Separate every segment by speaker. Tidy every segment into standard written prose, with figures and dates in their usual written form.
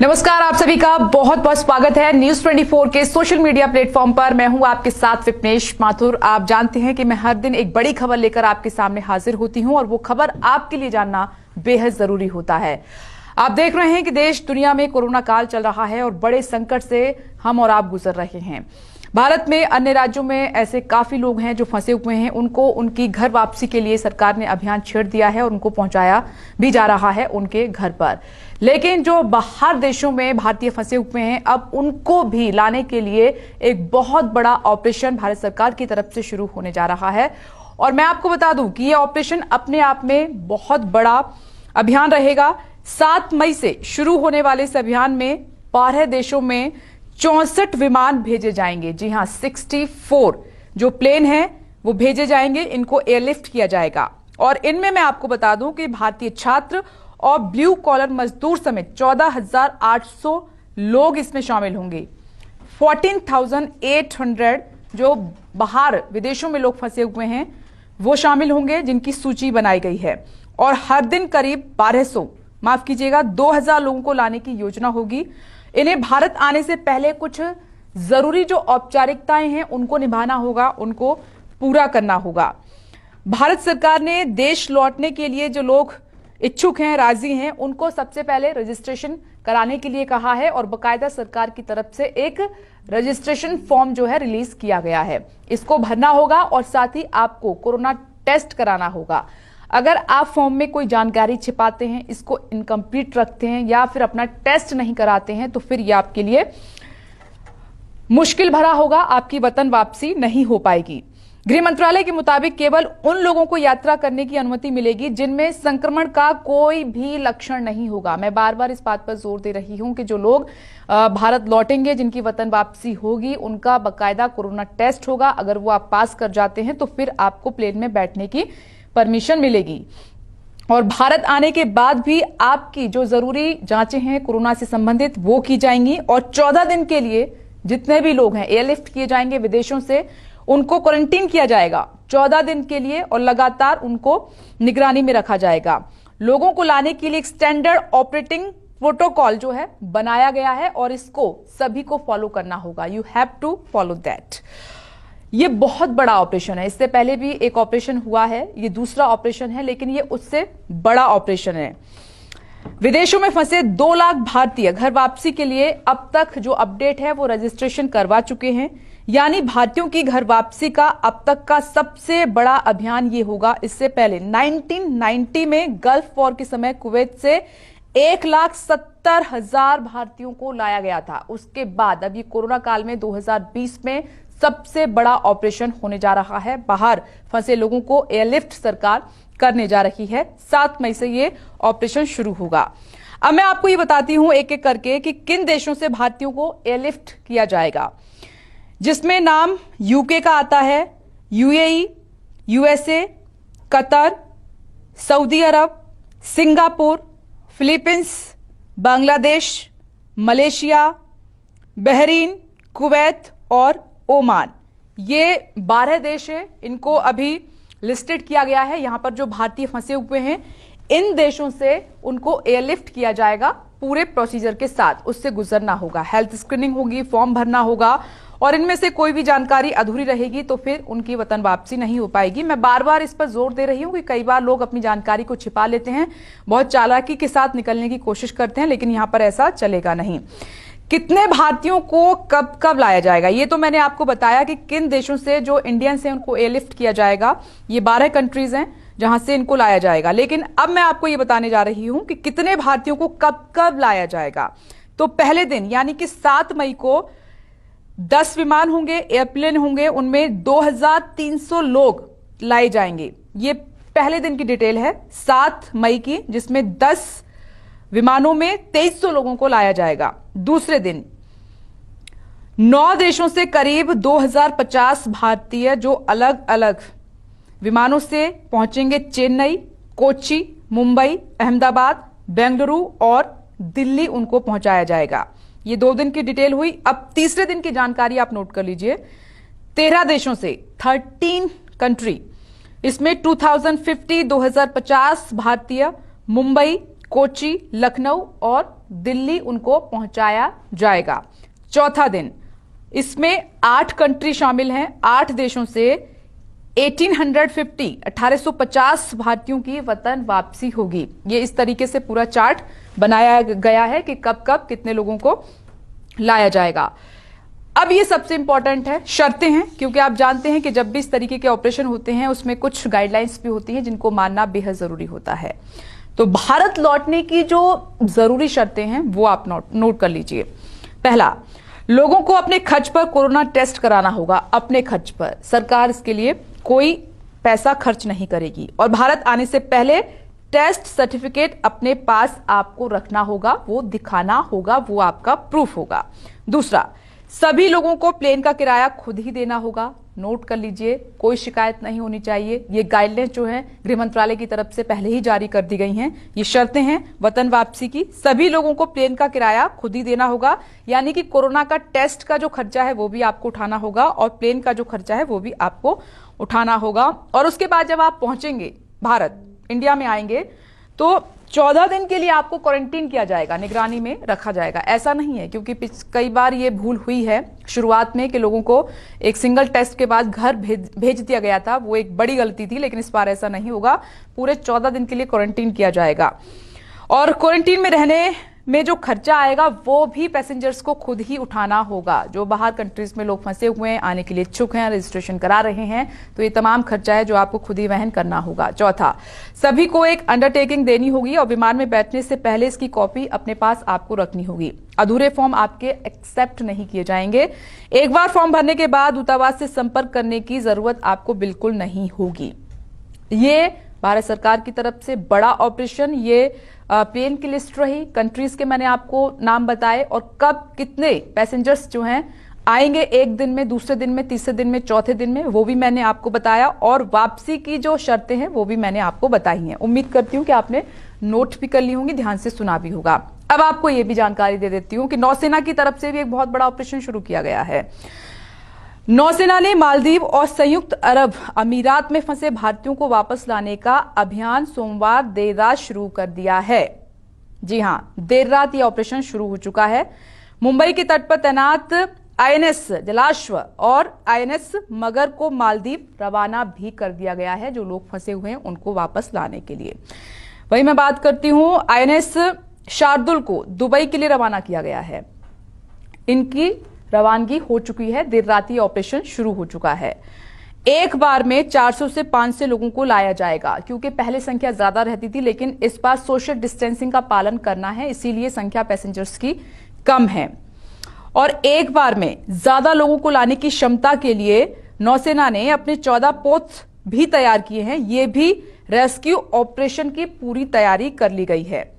Speaker 1: नमस्कार, आप सभी का बहुत बहुत स्वागत है न्यूज 24 के सोशल मीडिया प्लेटफॉर्म पर। मैं हूं आपके साथ विपनेश माथुर। आप जानते हैं कि मैं हर दिन एक बड़ी खबर लेकर आपके सामने हाजिर होती हूं और वो खबर आपके लिए जानना बेहद जरूरी होता है। आप देख रहे हैं कि देश दुनिया में कोरोना काल चल रहा है और बड़े संकट से हम और आप गुजर रहे हैं। भारत में अन्य राज्यों में ऐसे काफी लोग हैं जो फंसे हुए हैं। उनको उनकी घर वापसी के लिए सरकार ने अभियान छेड़ दिया है और उनको पहुंचाया भी जा रहा है उनके घर पर। लेकिन जो बाहर देशों में भारतीय फंसे हुए हैं, अब उनको भी लाने के लिए एक बहुत बड़ा ऑपरेशन भारत सरकार की तरफ से शुरू होने जा रहा है। और मैं आपको बता दूं कि यह ऑपरेशन अपने आप में बहुत बड़ा अभियान रहेगा। 7 मई से शुरू होने वाले इस अभियान में 12 देशों में 64 विमान भेजे जाएंगे। जी हां, 64 जो प्लेन हैं वो भेजे जाएंगे। इनको एयरलिफ्ट किया जाएगा और इनमें मैं आपको बता दूं कि भारतीय छात्र और ब्लू कॉलर मजदूर समेत 14,800 लोग इसमें शामिल होंगे। 14,800 जो बाहर विदेशों में लोग फंसे हुए हैं वो शामिल होंगे, जिनकी सूची बनाई गई है। और हर दिन करीब 2,000 लोगों को लाने की योजना होगी। इन्हें भारत आने से पहले कुछ जरूरी जो औपचारिकताएं हैं उनको निभाना होगा, उनको पूरा करना होगा। भारत सरकार ने देश लौटने के लिए जो लोग इच्छुक हैं, राजी हैं, उनको सबसे पहले रजिस्ट्रेशन कराने के लिए कहा है और बकायदा सरकार की तरफ से एक रजिस्ट्रेशन फॉर्म जो है रिलीज किया गया है। इसको भरना होगा और साथ ही आपको कोरोना टेस्ट कराना होगा। अगर आप फॉर्म में कोई जानकारी छिपाते हैं, इसको इनकम्प्लीट रखते हैं या फिर अपना टेस्ट नहीं कराते हैं तो फिर यह आपके लिए मुश्किल भरा होगा, आपकी वतन वापसी नहीं हो पाएगी। गृह मंत्रालय के मुताबिक केवल उन लोगों को यात्रा करने की अनुमति मिलेगी जिनमें संक्रमण का कोई भी लक्षण नहीं होगा। मैं बार बार इस बात पर जोर दे रही हूं कि जो लोग भारत लौटेंगे, जिनकी वतन वापसी होगी, उनका बकायदा कोरोना टेस्ट होगा। अगर वो आप पास कर जाते हैं तो फिर आपको प्लेन में बैठने की परमिशन मिलेगी। और भारत आने के बाद भी आपकी जो जरूरी जांचें हैं कोरोना से संबंधित वो की जाएंगी। और 14 दिन के लिए जितने भी लोग हैं एयरलिफ्ट किए जाएंगे विदेशों से, उनको क्वारंटीन किया जाएगा 14 दिन के लिए और लगातार उनको निगरानी में रखा जाएगा। लोगों को लाने के लिए एक स्टैंडर्ड ऑपरेटिंग प्रोटोकॉल जो है बनाया गया है और इसको सभी को फॉलो करना होगा। You have to follow that. ये बहुत बड़ा ऑपरेशन है। इससे पहले भी एक ऑपरेशन हुआ है, ये दूसरा ऑपरेशन है, लेकिन ये उससे बड़ा ऑपरेशन है। विदेशों में फंसे 2 लाख भारतीय घर वापसी के लिए अब तक जो अपडेट है वो रजिस्ट्रेशन करवा चुके हैं। यानी भारतीयों की घर वापसी का अब तक का सबसे बड़ा अभियान ये होगा। इससे पहले 1990 में गल्फ वॉर के समय कुवैत से 1,70,000 भारतीयों को लाया गया था। उसके बाद अब ये कोरोना काल में 2020 में सबसे बड़ा ऑपरेशन होने जा रहा है। बाहर फंसे लोगों को एयरलिफ्ट सरकार करने जा रही है। 7 मई से ये ऑपरेशन शुरू होगा। अब मैं आपको ये बताती हूं एक एक करके कि किन देशों से भारतीयों को एयरलिफ्ट किया जाएगा, जिसमें नाम यूके का आता है, UAE, USA, Qatar, Saudi Arab, Singapore, Philippines, Bangladesh, Malaysia, Bahrain, Kuwait और ओमान। ये 12 देश हैं, इनको अभी लिस्टेड किया गया है। यहां पर जो भारतीय फंसे हुए हैं, इन देशों से उनको एयरलिफ्ट किया जाएगा पूरे प्रोसीजर के साथ। उससे गुजरना होगा, हेल्थ स्क्रीनिंग होगी, फॉर्म भरना होगा और इनमें से कोई भी जानकारी अधूरी रहेगी तो फिर उनकी वतन वापसी नहीं हो पाएगी। मैं बार बार इस पर जोर दे रही हूं कि कई बार लोग अपनी जानकारी को छिपा लेते हैं, बहुत चालाकी के साथ निकलने की कोशिश करते हैं, लेकिन यहां पर ऐसा चलेगा नहीं। कितने भारतीयों को कब कब लाया जाएगा, ये तो मैंने आपको बताया कि किन देशों से जो इंडियंस हैं उनको एयरलिफ्ट किया जाएगा। ये 12 कंट्रीज हैं जहां से इनको लाया जाएगा। लेकिन अब मैं आपको ये बताने जा रही हूं कि कितने भारतीयों को कब कब लाया जाएगा। तो पहले दिन यानी कि 7 मई को 10 विमान होंगे, एयरप्लेन होंगे, उनमें 2,300 लोग लाए जाएंगे। ये पहले दिन की डिटेल है 7 मई की, जिसमें 10 विमानों में 2300 लोगों को लाया जाएगा। दूसरे दिन 9 देशों से करीब 2,050 भारतीय जो अलग अलग विमानों से पहुंचेंगे। चेन्नई, कोच्चि, मुंबई, अहमदाबाद, बेंगलुरु और दिल्ली उनको पहुंचाया जाएगा। ये 2 दिन की डिटेल हुई। अब तीसरे दिन की जानकारी आप नोट कर लीजिए। 13 देशों से 13 कंट्री, इसमें 2050 भारतीय मुंबई, कोच्चि, लखनऊ और दिल्ली उनको पहुंचाया जाएगा। चौथा दिन, इसमें 8 कंट्री शामिल हैं। 8 देशों से 1850 भारतीयों की वतन वापसी होगी। ये इस तरीके से पूरा चार्ट बनाया गया है कि कब कब कितने लोगों को लाया जाएगा। अब ये सबसे इंपॉर्टेंट है, शर्तें हैं, क्योंकि आप जानते हैं कि जब भी इस तरीके के ऑपरेशन होते हैं उसमें कुछ गाइडलाइंस भी होती हैं जिनको मानना बेहद जरूरी होता है। तो भारत लौटने की जो जरूरी शर्तें हैं वो आप नोट कर लीजिए। पहला, लोगों को अपने खर्च पर कोरोना टेस्ट कराना होगा। अपने खर्च पर, सरकार इसके लिए कोई पैसा खर्च नहीं करेगी। और भारत आने से पहले टेस्ट सर्टिफिकेट अपने पास आपको रखना होगा, वो दिखाना होगा, वो आपका प्रूफ होगा। दूसरा, सभी लोगों को प्लेन का किराया खुद ही देना होगा। नोट कर लीजिए, कोई शिकायत नहीं होनी चाहिए। ये गाइडलाइंस जो है गृह मंत्रालय की तरफ से पहले ही जारी कर दी गई हैं। ये शर्तें हैं वतन वापसी की। सभी लोगों को प्लेन का किराया खुद ही देना होगा, यानी कि कोरोना का टेस्ट का जो खर्चा है वो भी आपको उठाना होगा और प्लेन का जो खर्चा है वो भी आपको उठाना होगा। और उसके बाद जब आप पहुंचेंगे भारत, इंडिया में आएंगे, तो 14 दिन के लिए आपको क्वारंटीन किया जाएगा, निगरानी में रखा जाएगा। ऐसा नहीं है, क्योंकि कई बार ये भूल हुई है शुरुआत में कि लोगों को एक सिंगल टेस्ट के बाद घर भेज दिया गया था। वो एक बड़ी गलती थी, लेकिन इस बार ऐसा नहीं होगा। पूरे 14 दिन के लिए क्वारंटीन किया जाएगा। और क्वारंटीन में रहने में जो खर्चा आएगा वो भी पैसेंजर्स को खुद ही उठाना होगा। जो बाहर कंट्रीज में लोग फंसे हुए हैं, आने के लिए इच्छुक हैं, रजिस्ट्रेशन करा रहे हैं, तो ये तमाम खर्चा है जो आपको खुद ही वहन करना होगा। चौथा, सभी को एक अंडरटेकिंग देनी होगी और विमान में बैठने से पहले इसकी कॉपी अपने पास आपको रखनी होगी। अधूरे फॉर्म आपके एक्सेप्ट नहीं किए जाएंगे। एक बार फॉर्म भरने के बाद दूतावास से संपर्क करने की जरूरत आपको बिल्कुल नहीं होगी। ये भारत सरकार की तरफ से बड़ा ऑपरेशन, ये प्लेन की लिस्ट रही, कंट्रीज के मैंने आपको नाम बताए और कब कितने पैसेंजर्स जो हैं आएंगे, एक दिन में, दूसरे दिन में, तीसरे दिन में, चौथे दिन में, वो भी मैंने आपको बताया। और वापसी की जो शर्तें हैं वो भी मैंने आपको बताई हैं। उम्मीद करती हूं कि आपने नोट भी कर ली होंगी, ध्यान से सुना भी होगा। अब आपको ये भी जानकारी दे देती हूं कि नौसेना की तरफ से भी एक बहुत बड़ा ऑपरेशन शुरू किया गया है। नौसेना ने मालदीव और संयुक्त अरब अमीरात में फंसे भारतीयों को वापस लाने का अभियान सोमवार देर रात शुरू कर दिया है। जी हां, देर रात यह ऑपरेशन शुरू हो चुका है। मुंबई के तट पर तैनात आईएनएस जलाश्व और आईएनएस मगर को मालदीव रवाना भी कर दिया गया है, जो लोग फंसे हुए हैं उनको वापस लाने के लिए। वही मैं बात करती हूं, आईएनएस शार्दुल को दुबई के लिए रवाना किया गया है। इनकी रवानगी हो चुकी है, देर रात ये ऑपरेशन शुरू हो चुका है। एक बार में 400 से 500 लोगों को लाया जाएगा, क्योंकि पहले संख्या ज्यादा रहती थी, लेकिन इस बार सोशल डिस्टेंसिंग का पालन करना है, इसीलिए संख्या पैसेंजर्स की कम है। और एक बार में ज्यादा लोगों को लाने की क्षमता के लिए नौसेना ने अपने 14 पोत भी तैयार किए हैं। ये भी रेस्क्यू ऑपरेशन की पूरी तैयारी कर ली गई है।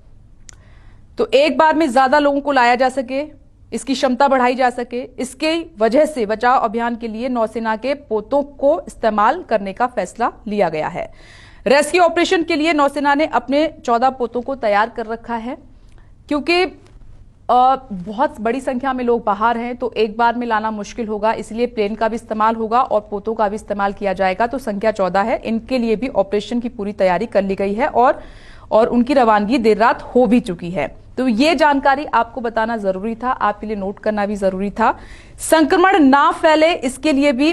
Speaker 1: तो एक बार में ज्यादा लोगों को लाया जा सके, इसकी क्षमता बढ़ाई जा सके, इसके वजह से बचाव अभियान के लिए नौसेना के पोतों को इस्तेमाल करने का फैसला लिया गया है। रेस्क्यू ऑपरेशन के लिए नौसेना ने अपने 14 पोतों को तैयार कर रखा है, क्योंकि बहुत बड़ी संख्या में लोग बाहर हैं, तो एक बार में लाना मुश्किल होगा, इसलिए प्लेन का भी इस्तेमाल होगा और पोतों का भी इस्तेमाल किया जाएगा। तो संख्या 14 है। इनके लिए भी ऑपरेशन की पूरी तैयारी कर ली गई है और उनकी रवानगी देर रात हो भी चुकी है। तो ये जानकारी आपको बताना जरूरी था, आपके लिए नोट करना भी जरूरी था। संक्रमण ना फैले, इसके लिए भी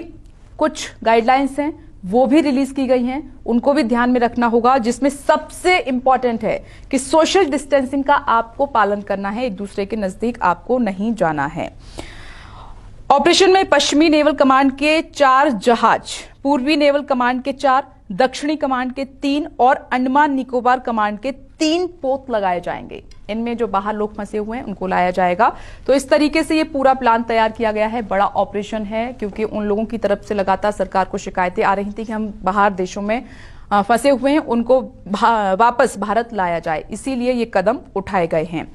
Speaker 1: कुछ गाइडलाइंस हैं, वो भी रिलीज की गई हैं, उनको भी ध्यान में रखना होगा, जिसमें सबसे इंपॉर्टेंट है कि सोशल डिस्टेंसिंग का आपको पालन करना है, एक दूसरे के नजदीक आपको नहीं जाना है। ऑपरेशन में पश्चिमी नेवल कमांड के 4 जहाज, पूर्वी नेवल कमांड के 4, दक्षिणी कमांड के 3 और अंडमान निकोबार कमांड के 3 पोत लगाए जाएंगे। इनमें जो बाहर लोग फंसे हुए हैं उनको लाया जाएगा। तो इस तरीके से ये पूरा प्लान तैयार किया गया है। बड़ा ऑपरेशन है, क्योंकि उन लोगों की तरफ से लगातार सरकार को शिकायतें आ रही थी कि हम बाहर देशों में फंसे हुए हैं, उनको वापस भारत लाया जाए, इसीलिए ये कदम उठाए गए हैं।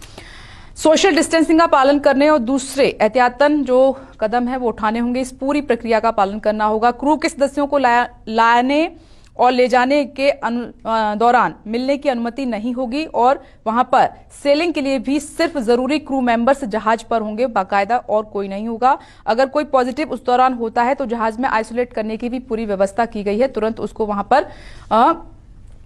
Speaker 1: सोशल डिस्टेंसिंग का पालन करने और दूसरे एहतियातन जो कदम है वो उठाने होंगे। इस पूरी प्रक्रिया का पालन करना होगा। क्रू के सदस्यों को लाने और ले जाने के दौरान मिलने की अनुमति नहीं होगी और वहां पर सेलिंग के लिए भी सिर्फ जरूरी क्रू मेंबर्स जहाज पर होंगे, बाकायदा और कोई नहीं होगा। अगर कोई पॉजिटिव उस दौरान होता है तो जहाज में आइसोलेट करने की भी पूरी व्यवस्था की गई है, तुरंत उसको वहां पर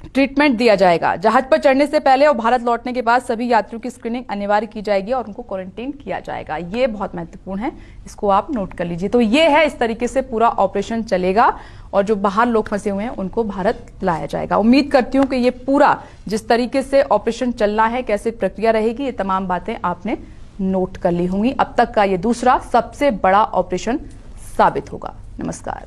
Speaker 1: ट्रीटमेंट दिया जाएगा। जहाज पर चढ़ने से पहले और भारत लौटने के बाद सभी यात्रियों की स्क्रीनिंग अनिवार्य की जाएगी और उनको क्वारंटीन किया जाएगा। ये बहुत महत्वपूर्ण है, इसको आप नोट कर लीजिए। तो ये है, इस तरीके से पूरा ऑपरेशन चलेगा और जो बाहर लोग फंसे हुए हैं उनको भारत लाया जाएगा। उम्मीद करती हूं कि ये पूरा जिस तरीके से ऑपरेशन चलना है, कैसे प्रक्रिया रहेगी, ये तमाम बातें आपने नोट कर ली होंगी। अब तक का ये दूसरा सबसे बड़ा ऑपरेशन साबित होगा। नमस्कार।